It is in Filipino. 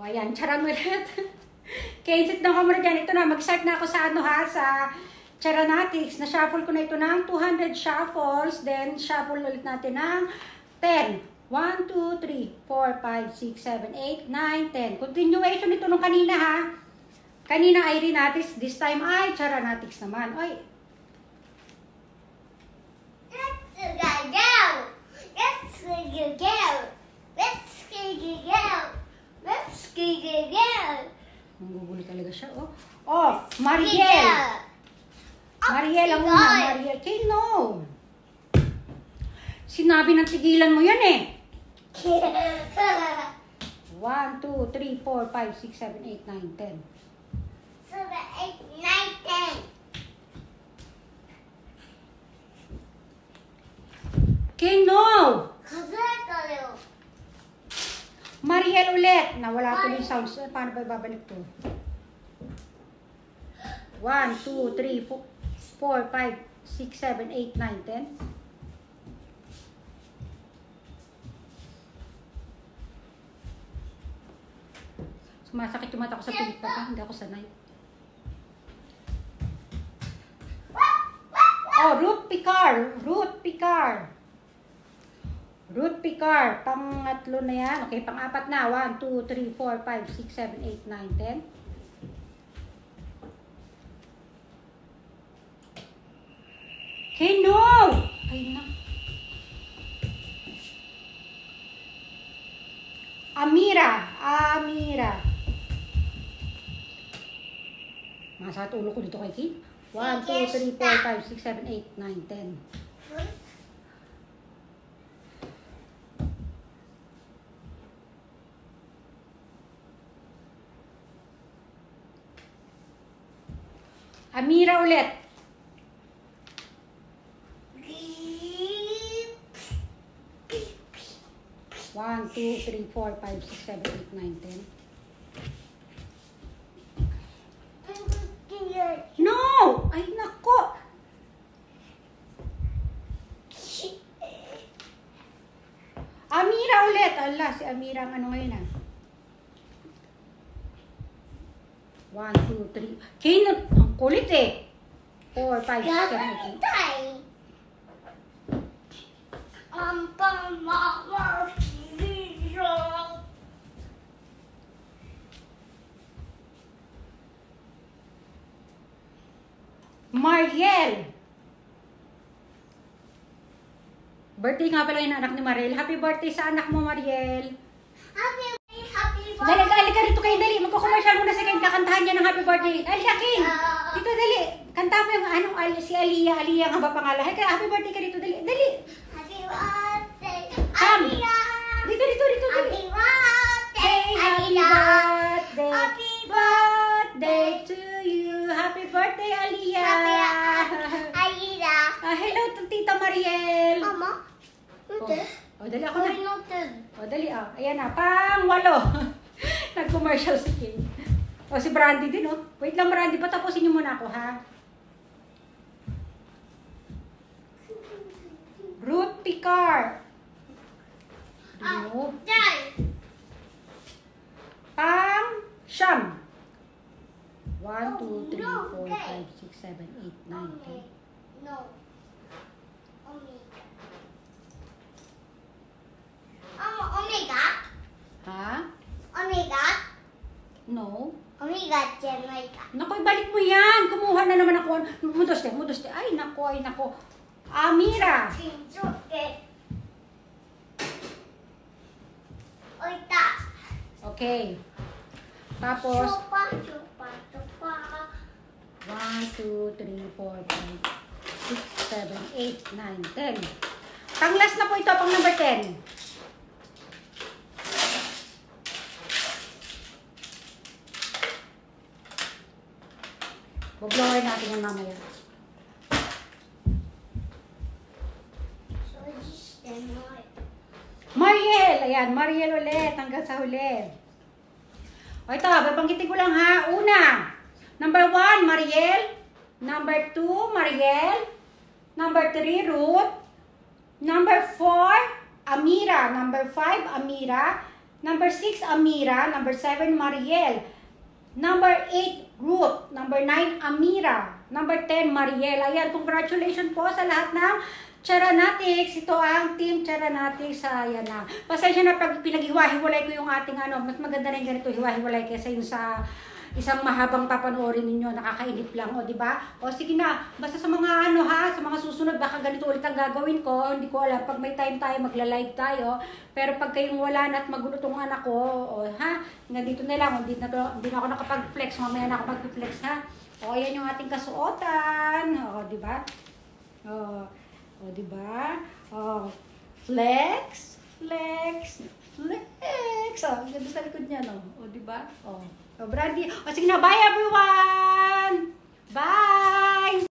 O, ayan, charan ulit. K-sit na ka muna dyan. Ito na, mag-start na ako sa ano ha, sa Charanatics. Na-shuffle ko na ito ng 200 shuffles. Then, shuffle ulit natin ng 10. 1, 2, 3, 4, 5, 6, 7, 8, 9, 10. Continuation ito nung kanina ha. Kanina ay Rinatics. This time ay Charanatics naman. Oy. Let's go! Let's go! Let's go! Let's go! Magugulo talaga siya, oh. Oh, Mariel! Mariel ang una, Mariel. Kino! Sinabi ng tigilan mo yan eh. 1, 2, 3, 4, 5, 6, 7, 8, 9, 10. 7, 8, 9, 10. Kino! Kasaya. Mariel ulit. Nawala ko yung sounds. Paano ba ibabalik to? 1, 2, 3, 4, 5, 6, 7, 8, 9, 10. Sumasakit yung mata ko sa pilit pa. Hindi ako sanay. Oh, Ruth Picar. Ruth Picar. Ruth Picar. Pangatlo na yan. Okay, pang-apat na. 1, 2, 3, 4, 5, 6, 7, 8, 9, 10. Okay, no! Ay, na. Amira. Amira. Masakit ulo ko dito kay Kim. 1, 2, 3, 4, 5, 6, 7, 8, 9, 10. Amira ulit. 1, 2, 3, 4, 5, 6, 7, 8, 9, 10. No! Ay, nako! Amira ulit. Ala, si Amira ang ano ngayon ah. 1, 2, 3. Kino, ang kulit eh. 4, 5, 6, 7, 8. Mariel. Birthday nga pala yung anak ni Mariel. Happy birthday sa anak mo, Mariel. Happy birthday. Dali, dali ka rito kayo, dali. Magkukommercial muna si Ken. Kakantahan niya ng happy birthday. Ay, siya, Ken. Dito, dali. Kanta mo yung si Aliyah. Aliyah nga ba pangalan? Happy birthday ka rito, dali. Dali. Happy birthday. Aliyah. Dito, dito, dito, dali. Happy birthday. Happy birthday. Happy birthday to you. Happy birthday, Aliyah. Aliyah. Hello to Tita Mariel. Mama. O, dali ako na. O, dali ayan na, pang-8. Nag-commercial si King. O, si Brandy din, oh. Wait lang, Brandy, patapusin niyo muna ako, ha? Ruth Picar. Remove. Pang-siyam. 1, 2, 3, 4, 5, 6, 7, 8, 9, 10. No. Omega? Ha? Omega? No. Omega, Jamaica. Naku, ibalik mo yan. Kumuha na naman ako. Mudoste, mudoste. Ay, naku, ay, naku. Amira. Oita. Okay. Tapos, Chupa, chupa, chupa. 1, 2, 3, 4, 5, 6, 7, 8, 9, 10. Pang-last na po ito, pang number 10. Bublower natin yung mamaya. Mariel! Ayan, Mariel ulit. Hanggang sa huli. O ito, babanggitin ko lang ha. Una, number 1, Mariel. Number 2, Mariel. Number 3, Ruth. Number 4, Amira. Number 5, Amira. Number 6, Amira. Number 7, Mariel. Number 8, Ruth. Number 9, Amira. Number 10, Mariel. Ayan, congratulations po sa lahat ng Charanatics. Ito ang Team Charanatics. Ayan na. Pasensya na pag pinaghiwa-hiwalay ko yung ating ano. Mas maganda na yung ganito hiwa-hiwalay kaysa yung sa isang mahabang papanoorin ninyo, nakakainip lang, o, di ba? O, sige na, basta sa mga ano ha, sa mga susunod, baka ganito ulit ang gagawin ko, hindi ko alam, pag may time tayo, magla-live tayo, pero pag kayong wala na at magulo tong anak ko, o, ha, nandito na lang, hindi na ako nakapag-flex, mamaya na ako mag-flex, ha? O, ayan yung ating kasuotan, o, di ba? O, di ba? O, flex, flex, flex, o, ganda sa likod niya, no? O, di ba? O, Brandy. O, sige na. Bye, everyone! Bye!